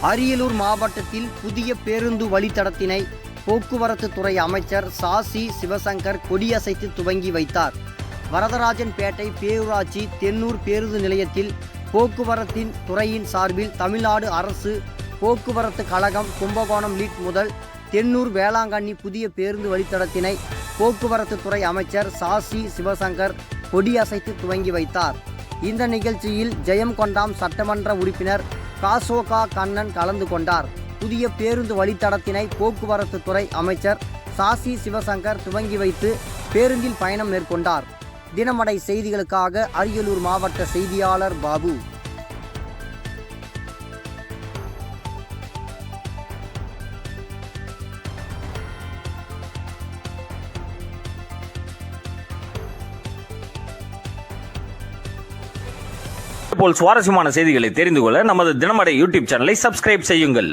அரியலூர் மாவட்டத்தில் புதிய பேருந்து வழித்தடத்தினை போக்குவரத்து துறை அமைச்சர் சாசி சிவசங்கர் கொடியசைத்து துவங்கி வைத்தார். வரதராஜன்பேட்டை பேரூராட்சி தென்னூர் பேருந்து நிலையத்தில் போக்குவரத்தின் துறையின் சார்பில் தமிழ்நாடு அரசு போக்குவரத்து கழகம் கும்பகோணம் லீட் முதல் தென்னூர் வேளாங்கண்ணி புதிய பேருந்து வழித்தடத்தினை போக்குவரத்து துறை அமைச்சர் சாசி சிவசங்கர் கொடியசைத்து துவங்கி வைத்தார். இந்த நிகழ்ச்சியில் ஜெயங்கொண்டாம் சட்டமன்ற உறுப்பினர் காசோகா கண்ணன் கலந்து கொண்டார். புதிய பேருந்து வழித்தடத்தினை போக்குவரத்து துறை அமைச்சர் சாசி சிவசங்கர் துவங்கி வைத்து பேருந்தில் பயணம் மேற்கொண்டார். தினமடை செய்திகளுக்காக அரியலூர் மாவட்ட செய்தியாளர் பாபு. போல் சுவாரஸ்யமான செய்திகளை தெரிந்து கொள்ள நமது தினமடை யூடியூப் சேனலை சப்ஸ்கிரைப் செய்யுங்கள்.